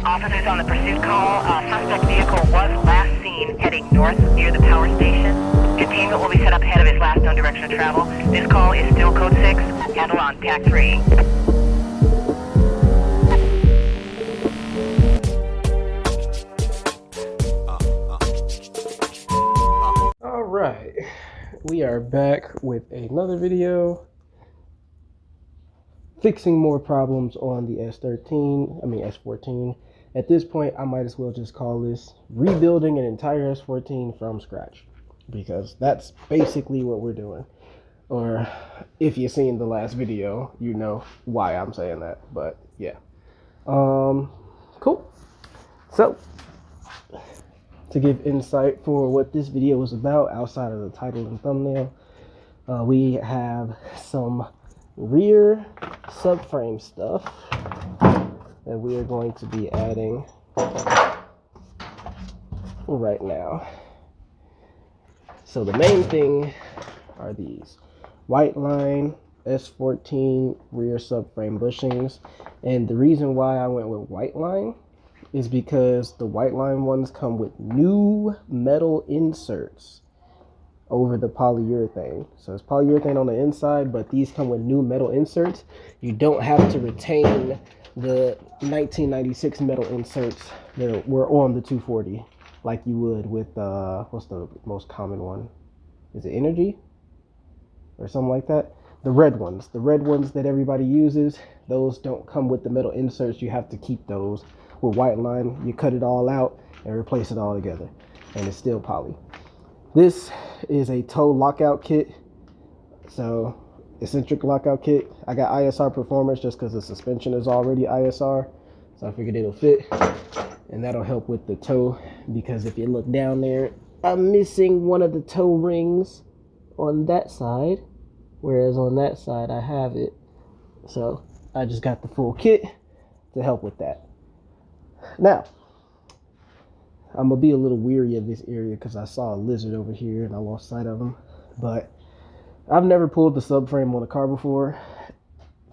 Officers on the pursuit call. Suspect vehicle was last seen heading north near the power station. Containment will be set up ahead of his last known direction of travel. This call is still code 6. Handle on TAC 3. All right, we are back with another video. Fixing more problems on the S14. At this point, I might as well just call this rebuilding an entire S14 from scratch, because that's basically what we're doing. Or if you've seen the last video, you know why I'm saying that. But yeah, cool. So to give insight for what this video is about outside of the title and thumbnail, we have some rear subframe stuff that we are going to be adding right now. So the main thing are these white line S14 rear subframe bushings, and the reason why I went with white line is because the white line ones come with new metal inserts over the polyurethane. So it's polyurethane on the inside, but these come with new metal inserts. You don't have to retain the 1996 metal inserts that were on the 240 like you would with what's the most common one? Is it Energy or something like that? The red ones that everybody uses, those don't come with the metal inserts. You have to keep those. With white line, you cut it all out and replace it all together, and it's still poly. This is a toe lockout kit, so eccentric lockout kit. I got ISR performance just because the suspension is already ISR, so I figured it'll fit, and that'll help with the toe, because if you look down there, I'm missing one of the toe rings on that side, whereas on that side I have it. So I just got the full kit to help with that. Now, I'm going to be a little weary of this area because I saw a lizard over here and I lost sight of him. But I've never pulled the subframe on a car before.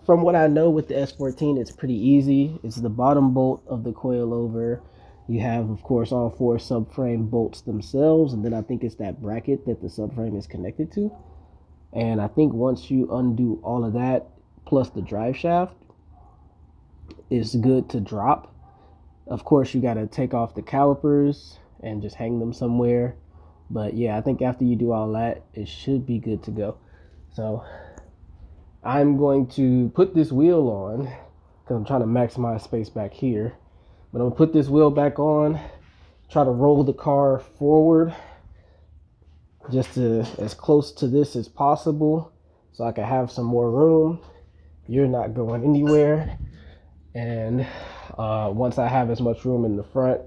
From what I know with the S14, it's pretty easy. It's the bottom bolt of the coilover. You have, of course, all 4 subframe bolts themselves. And then I think it's that bracket that the subframe is connected to. And I think once you undo all of that, plus the drive shaft, it's good to drop. Of course, you got to take off the calipers and just hang them somewhere. But yeah, I think after you do all that, it should be good to go. So I'm going to put this wheel on because I'm trying to maximize space back here. But I'm going to put this wheel back on, try to roll the car forward just to as close to this as possible so I can have some more room. You're not going anywhere. And once I have as much room in the front,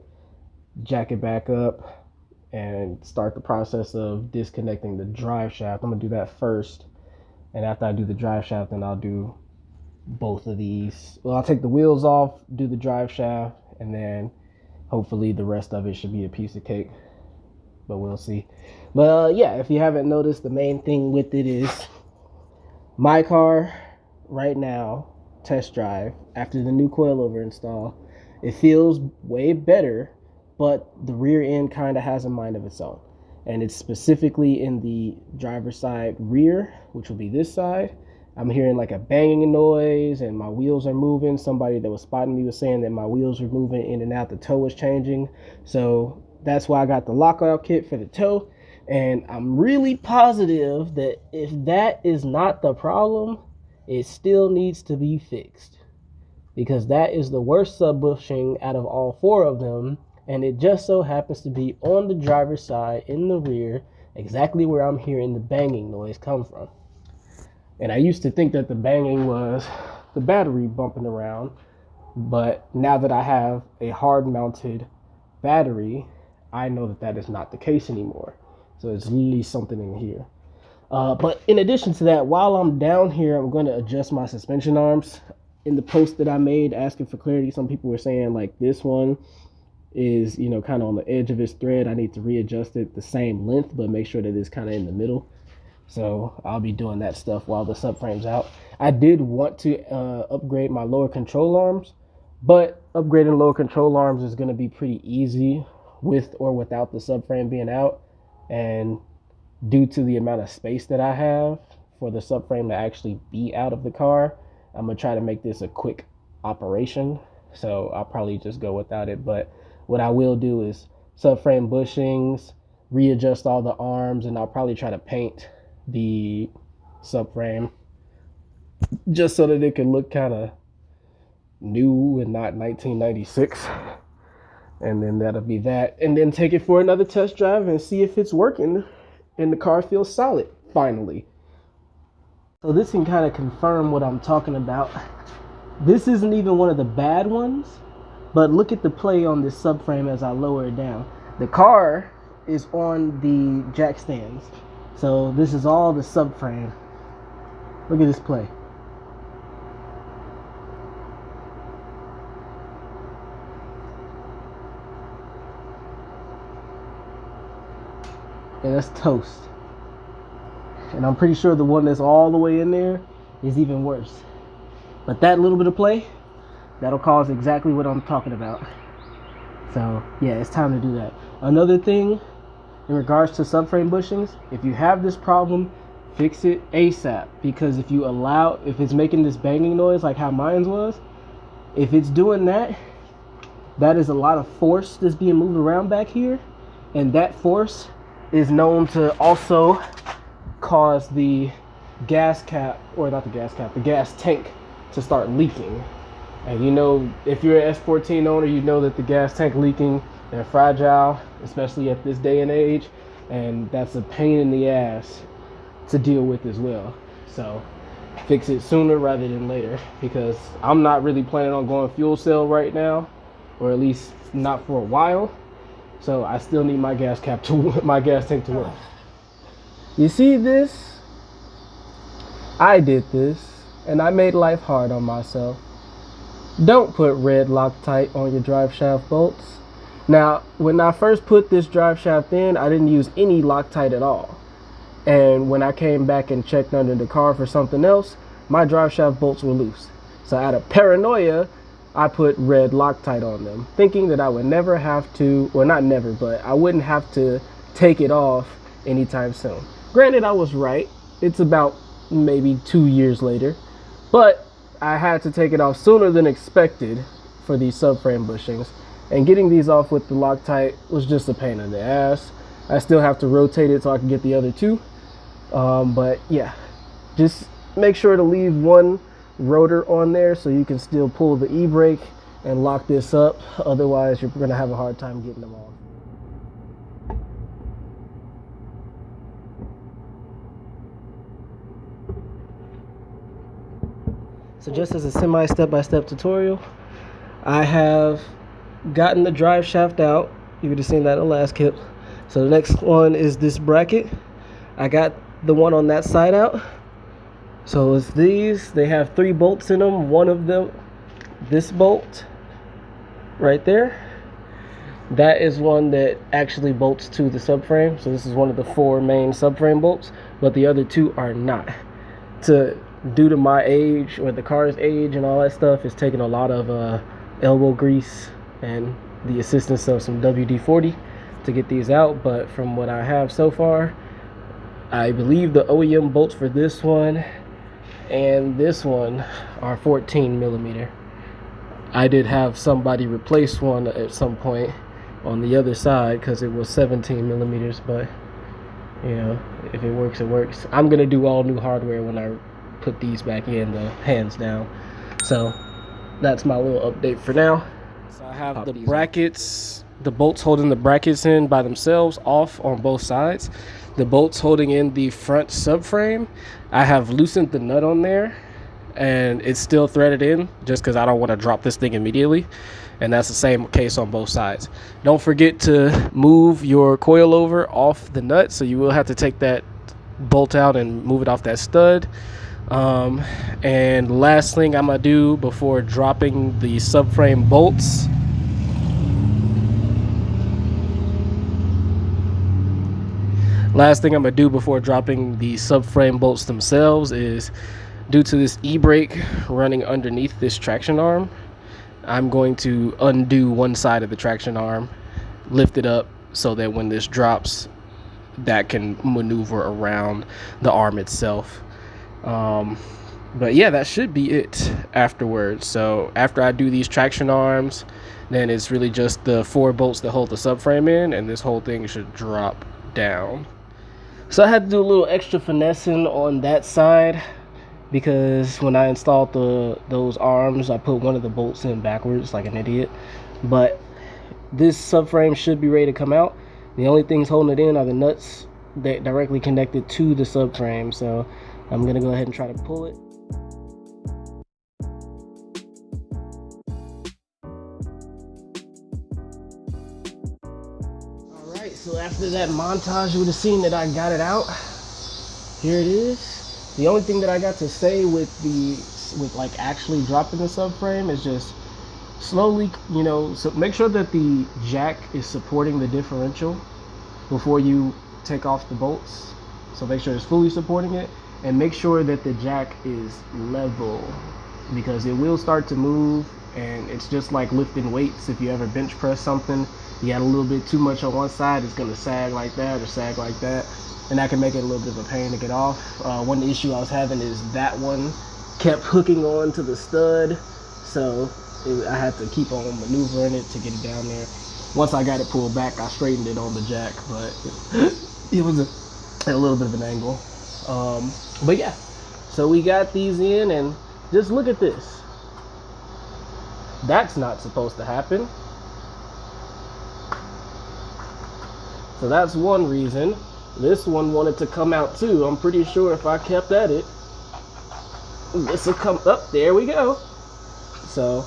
jack it back up and start the process of disconnecting the drive shaft. I'm gonna do that first, and after I do the drive shaft, then I'll do both of these. Well, I'll take the wheels off, do the drive shaft, and then hopefully the rest of it should be a piece of cake, but we'll see. But yeah, if you haven't noticed, the main thing with it is my car right now, test drive after the new coilover install, it feels way better, but the rear end kind of has a mind of its own, and it's specifically in the driver's side rear, which will be this side. I'm hearing like a banging noise and my wheels are moving. Somebody that was spotting me was saying that my wheels were moving in and out, the toe was changing. So that's why I got the lockout kit for the toe, and I'm really positive that if that is not the problem, it still needs to be fixed, because that is the worst sub bushing out of all 4 of them, and it just so happens to be on the driver's side in the rear, exactly where I'm hearing the banging noise come from. And I used to think that the banging was the battery bumping around, but now that I have a hard mounted battery, I know that that is not the case anymore. So it's literally something in here. But in addition to that, while I'm down here, I'm going to adjust my suspension arms. In the post that I made asking for clarity, some people were saying like this one is, you know, kind of on the edge of its thread. I need to readjust it the same length, but make sure that it's kind of in the middle. So I'll be doing that stuff while the subframe's out. I did want to upgrade my lower control arms, but upgrading lower control arms is going to be pretty easy with or without the subframe being out. And due to the amount of space that I have for the subframe to actually be out of the car, I'm going to try to make this a quick operation. So I'll probably just go without it. But what I will do is subframe bushings, readjust all the arms, and I'll probably try to paint the subframe just so that it can look kind of new and not 1996. And then that'll be that. And then take it for another test drive and see if it's working and the car feels solid finally. So this can kind of confirm what I'm talking about. This isn't even one of the bad ones, but look at the play on this subframe as I lower it down. The car is on the jack stands, so this is all the subframe. Look at this play. Yeah, that's toast. And I'm pretty sure the one that's all the way in there is even worse. But that little bit of play, that'll cause exactly what I'm talking about. So yeah, it's time to do that. Another thing in regards to subframe bushings, if you have this problem, fix it ASAP. Because if it's making this banging noise like how mine was, if it's doing that, that is a lot of force that's being moved around back here. And that force is known to also cause the gas cap, or not the gas cap, the gas tank to start leaking. And you know, if you're an S14 owner, you know that the gas tank leaking, they're fragile, especially at this day and age, and that's a pain in the ass to deal with as well. So fix it sooner rather than later, because I'm not really planning on going fuel cell right now, or at least not for a while. So I still need my gas tank to work. You see this? I did this, and I made life hard on myself. Don't put red Loctite on your drive shaft bolts. Now, when I first put this drive shaft in, I didn't use any Loctite at all. And when I came back and checked under the car for something else, my drive shaft bolts were loose. So out of paranoia, I put red Loctite on them, thinking that I would never have to, or not never, but I wouldn't have to take it off anytime soon. Granted, I was right. It's about maybe 2 years later, but I had to take it off sooner than expected for these subframe bushings, and getting these off with the Loctite was just a pain in the ass. I still have to rotate it so I can get the other two, but yeah, just make sure to leave one rotor on there so you can still pull the e-brake and lock this up. Otherwise, you're going to have a hard time getting them off. So just as a semi-step-by-step tutorial, I have gotten the drive shaft out. You could have seen that in the last clip. So the next one is this bracket. I got the one on that side out. So it's these. They have 3 bolts in them. One of them, this bolt right there, that is one that actually bolts to the subframe. So this is one of the 4 main subframe bolts, but the other 2 are not. Due to my age, or the car's age and all that stuff, it's taking a lot of elbow grease and the assistance of some WD-40 to get these out. But from what I have so far, I believe the OEM bolts for this one and this one are 14 millimeter. I did have somebody replace one at some point on the other side because it was 17 millimeters, but you know, if it works, it works. I'm gonna do all new hardware when I put these back in, the hands down. So that's my little update for now. So I have the brackets, the bolts holding the brackets in by themselves off on both sides. The bolts holding in the front subframe, I have loosened the nut on there and it's still threaded in just because I don't want to drop this thing immediately. And that's the same case on both sides. Don't forget to move your coilover off the nut, so you will have to take that bolt out and move it off that stud. And last thing I'm gonna do before dropping the subframe bolts, themselves is, due to this e-brake running underneath this traction arm, I'm going to undo one side of the traction arm, lift it up so that when this drops, that can maneuver around the arm itself. But yeah, that should be it afterwards. So after I do these traction arms, then it's really just the 4 bolts that hold the subframe in, and this whole thing should drop down. So I had to do a little extra finessing on that side, because when I installed those arms, I put one of the bolts in backwards like an idiot. But this subframe should be ready to come out. The only things holding it in are the nuts that directly connected to the subframe. So I'm gonna go ahead and try to pull it. Alright, so after that montage, you would have seen that I got it out. Here it is. The only thing that I got to say with like actually dropping the subframe is just slowly, you know, so make sure that the jack is supporting the differential before you take off the bolts. So make sure it's fully supporting it, and make sure that the jack is level, because it will start to move. And it's just like lifting weights. If you ever bench press something, you got a little bit too much on one side, it's going to sag like that or sag like that, and that can make it a little bit of a pain to get off. One issue I was having is that one kept hooking on to the stud, so I had to keep on maneuvering it to get it down there. Once I got it pulled back, I straightened it on the jack, but it was a little bit of an angle. But yeah, so we got these in, and just look at this. That's not supposed to happen. So that's one reason. This one wanted to come out too. I'm pretty sure if I kept at it, this will come up. There we go. So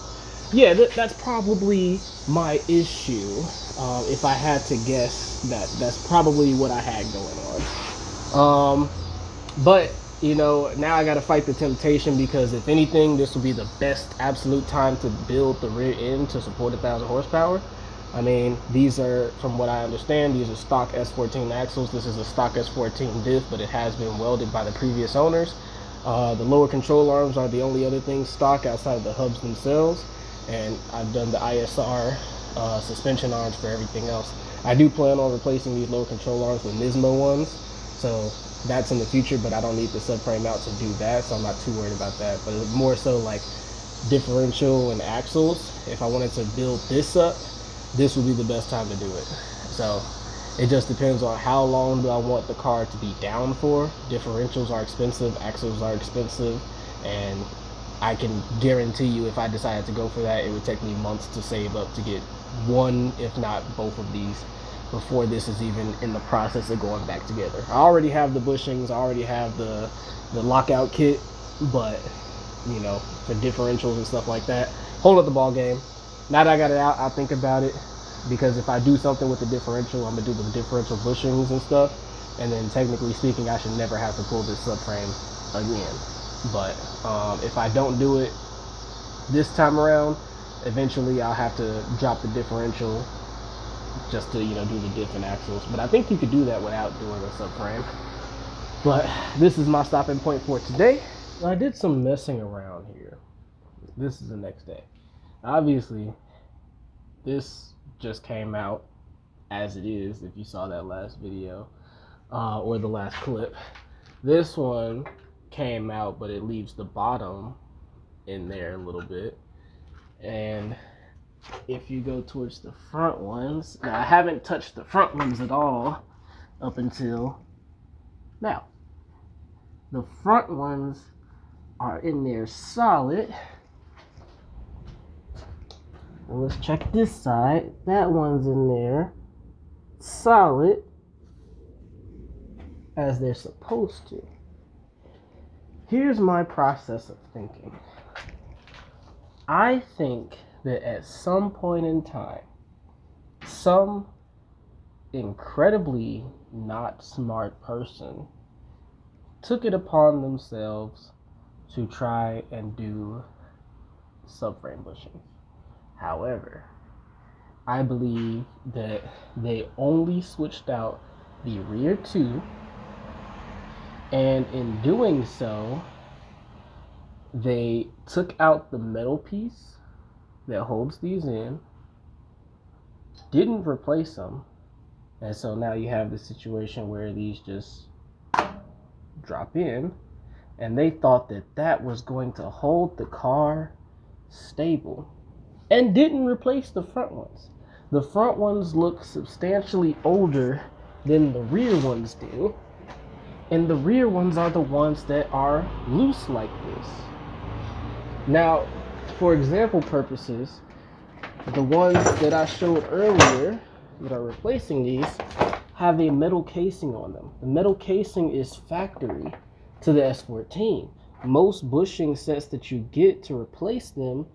yeah, that's probably my issue. If I had to guess, that's probably what I had going on. But you know, now I got to fight the temptation, because if anything, this will be the best absolute time to build the rear end to support 1,000 horsepower. I mean, these are, from what I understand, these are stock S14 axles. This is a stock S14 diff, but it has been welded by the previous owners. The lower control arms are the only other thing stock outside of the hubs themselves, and I've done the ISR suspension arms for everything else. I do plan on replacing these lower control arms with Nismo ones, so that's in the future, but I don't need the subframe out to do that, so I'm not too worried about that. But it's more so like differential and axles. If I wanted to build this up, this would be the best time to do it. So it just depends on how long do I want the car to be down for. Differentials are expensive, axles are expensive, and I can guarantee you if I decided to go for that, it would take me months to save up to get one, if not both of these, before this is even in the process of going back together. I already have the bushings, I already have the lockout kit, but you know, for differentials and stuff like that, whole other ball game. Now that I got it out, I'll think about it, because if I do something with the differential, I'm gonna do the differential bushings and stuff, and then technically speaking, I should never have to pull this subframe again. But if I don't do it this time around, eventually I'll have to drop the differential just to, you know, do the diff and axles. But I think you could do that without doing a subframe. But this is my stopping point for today. I did some messing around here. This is the next day. Obviously, this just came out as it is, if you saw that last video, or the last clip. This one came out, but it leaves the bottom in there a little bit. And if you go towards the front ones, now I haven't touched the front ones at all up until now. The front ones are in there solid. Well, let's check this side. That one's in there solid as they're supposed to. Here's my process of thinking. I think that at some point in time, some incredibly not smart person took it upon themselves to try and do subframe bushings. However, I believe that they only switched out the rear two, and in doing so, they took out the metal piece that holds these in, didn't replace them, and so now you have the situation where these just drop in, and they thought that that was going to hold the car stable and didn't replace the front ones. The front ones look substantially older than the rear ones do, and the rear ones are the ones that are loose like this. Now, for example purposes, the ones that I showed earlier that are replacing these have a metal casing on them. The metal casing is factory to the S14. Most bushing sets that you get to replace them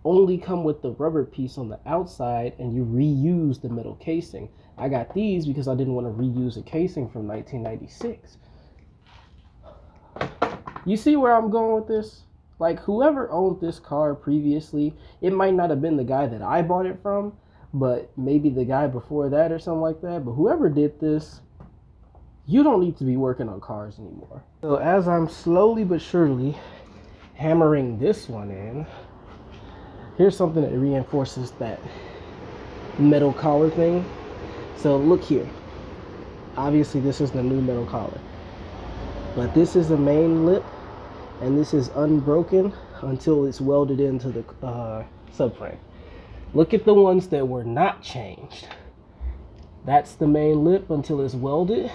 only come with the rubber piece on the outside, and you reuse the metal casing. I got these because I didn't want to reuse a casing from 1996. You see where I'm going with this? Like, whoever owned this car previously, it might not have been the guy that I bought it from, but maybe the guy before that or something like that. But whoever did this, you don't need to be working on cars anymore. So as I'm slowly but surely hammering this one in, here's something that reinforces that metal collar thing. So look here. Obviously this is the new metal collar, but this is the main lip, and this is unbroken until it's welded into the subframe. Look at the ones that were not changed. That's the main lip until it's welded.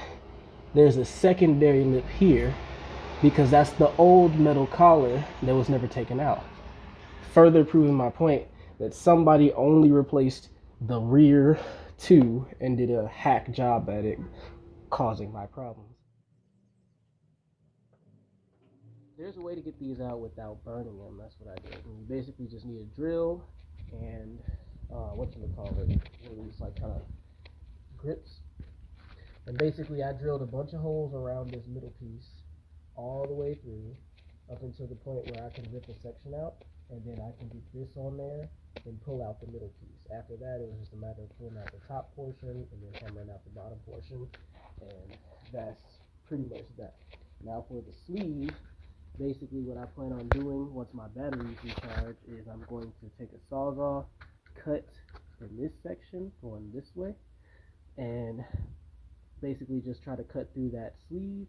There's a secondary lip here because that's the old metal collar that was never taken out. Further proving my point that somebody only replaced the rear two and did a hack job at it, causing my problems. There's a way to get these out without burning them. That's what I did. And you basically just need a drill and these like kind of grips. And basically I drilled a bunch of holes around this middle piece all the way through up until the point where I can rip a section out, and then I can get this on there and pull out the middle piece. After that, it was just a matter of pulling out the top portion and then hammering out the bottom portion, and that's pretty much that. Now for the sleeve, basically what I plan on doing once my batteries recharge is I'm going to take a sawzall, cut in this section going this way, and basically just try to cut through that sleeve.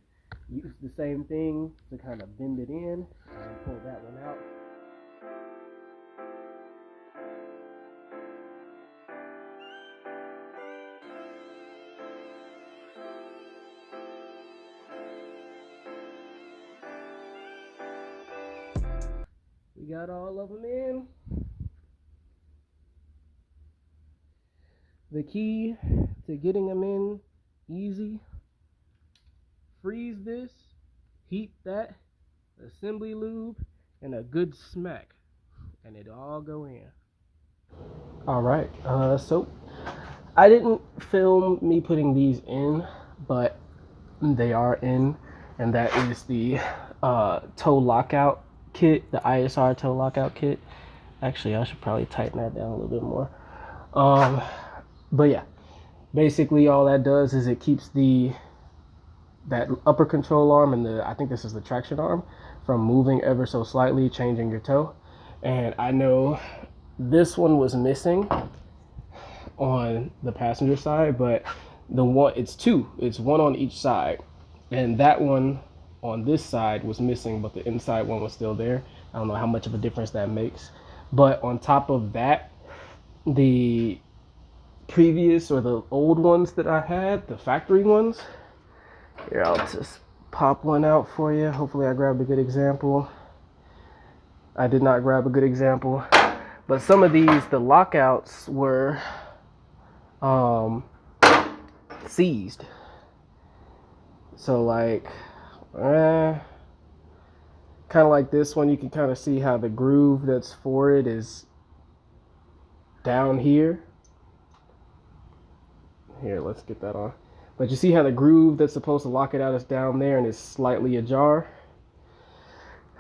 Use the same thing to kind of bend it in and pull that one out. We got all of them in. The key to getting them in easy: freeze this, heat that, assembly lube, and a good smack, and it all go in. Alright, so I didn't film me putting these in, but they are in, and that is the toe lockout kit, the ISR toe lockout kit. Actually, I should probably tighten that down a little bit more. But yeah, basically all that does is it keeps that upper control arm and I think this is the traction arm from moving ever so slightly, changing your toe. And I know this one was missing on the passenger side, but it's one on each side, and that one on this side was missing, but the inside one was still there. I don't know how much of a difference that makes, but on top of that, the previous or the old ones that I had, the factory ones, here, I'll just pop one out for you. Hopefully I grabbed a good example. I did not grab a good example, but some of these, the lockouts were seized. So like kind of like this one, you can kind of see how the groove that's for it is down here. Here, let's get that on. But you see how the groove that's supposed to lock it out is down there and it's slightly ajar?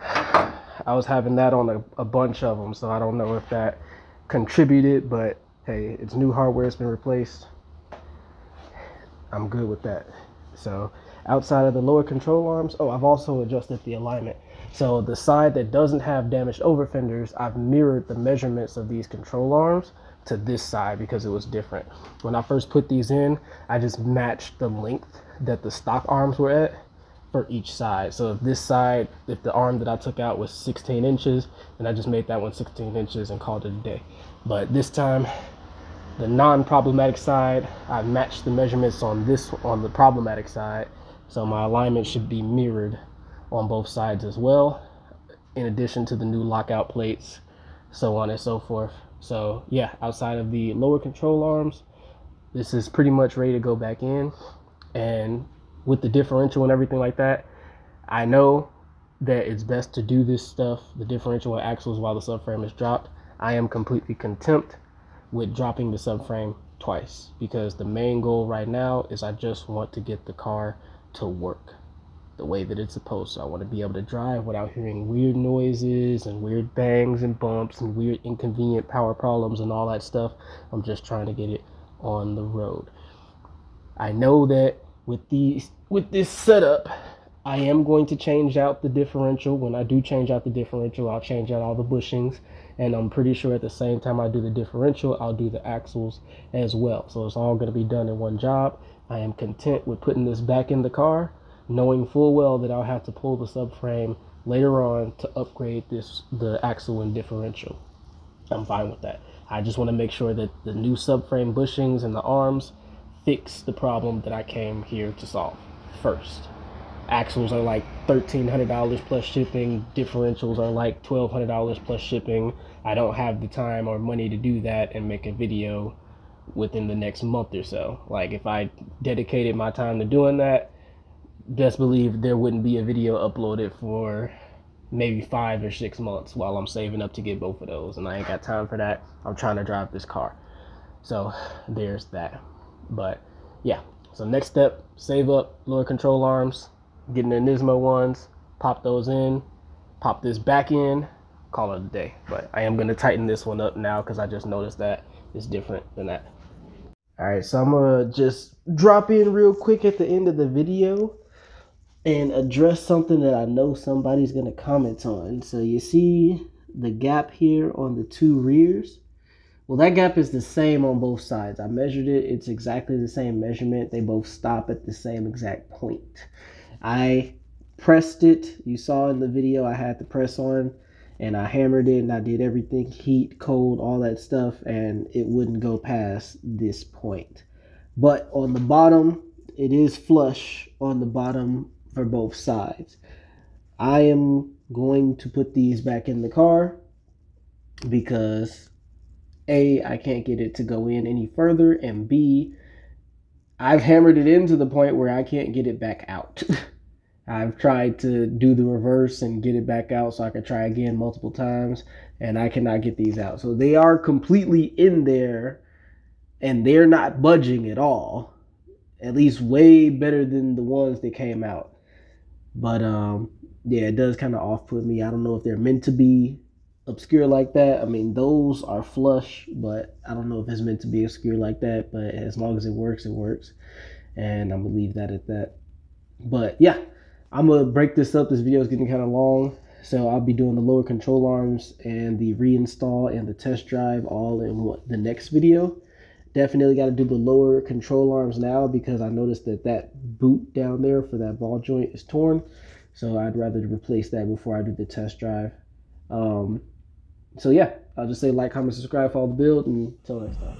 I was having that on a bunch of them, so I don't know if that contributed, but hey, it's new hardware, it's been replaced. I'm good with that. So Outside of the lower control arms, oh, I've also adjusted the alignment. So the side that doesn't have damaged over fenders, I've mirrored the measurements of these control arms to this side because it was different. When I first put these in, I just matched the length that the stock arms were at for each side. So if this side, if the arm that I took out was 16 inches, then I just made that one 16 inches and called it a day. But this time, the non-problematic side, I matched the measurements on the problematic side. So my alignment should be mirrored on both sides as well, in addition to the new lockout plates, so on and so forth. So yeah, outside of the lower control arms, this is pretty much ready to go back in. And with the differential and everything like that, I know that it's best to do this stuff, the differential and axles, while the subframe is dropped. I am completely content with dropping the subframe twice, because the main goal right now is I just want to get the car to work the way that it's supposed to. I want to be able to drive without hearing weird noises and weird bangs and bumps and weird inconvenient power problems and all that stuff. I'm just trying to get it on the road. I know that with this setup, I am going to change out the differential. When I do change out the differential, I'll change out all the bushings, and I'm pretty sure at the same time I do the differential, I'll do the axles as well. So it's all going to be done in one job. I am content with putting this back in the car, knowing full well that I'll have to pull the subframe later on to upgrade the axle and differential. I'm fine with that. I just want to make sure that the new subframe bushings and the arms fix the problem that I came here to solve first. Axles are like $1,300 plus shipping. Differentials are like $1,200 plus shipping. I don't have the time or money to do that and make a video within the next month or so. Like, if I dedicated my time to doing that, best believe there wouldn't be a video uploaded for maybe 5 or 6 months while I'm saving up to get both of those, and I ain't got time for that. I'm trying to drive this car. So there's that. But yeah, so next step, save up lower control arms, getting the Nismo ones, pop those in, pop this back in, call it a day. But I am going to tighten this one up now because I just noticed that it's different than that. All right, so I'm going to just drop in real quick at the end of the video and address something that I know somebody's going to comment on. So you see the gap here on the two rears? Well, that gap is the same on both sides. I measured it. It's exactly the same measurement. They both stop at the same exact point. I pressed it. You saw in the video I had the press on, and I hammered it, and I did everything, heat, cold, all that stuff, and it wouldn't go past this point. But on the bottom, it is flush on the bottom for both sides. I am going to put these back in the car because A, I can't get it to go in any further, and B, I've hammered it in to the point where I can't get it back out. I've tried to do the reverse and get it back out so I could try again multiple times, and I cannot get these out. So they are completely in there, and they're not budging at all. At least way better than the ones that came out. But yeah, it does kind of off-put me. I don't know if they're meant to be obscure like that. I mean, those are flush, but I don't know if it's meant to be obscure like that. But as long as it works, it works. And I'm gonna leave that at that. But yeah, I'm gonna break this up. This video is getting kind of long, so I'll be doing the lower control arms and the reinstall and the test drive all in the next video. Definitely got to do the lower control arms now because I noticed that boot down there for that ball joint is torn. So I'd rather replace that before I do the test drive. So yeah, I'll just say like, comment, subscribe, follow the build, and until next time.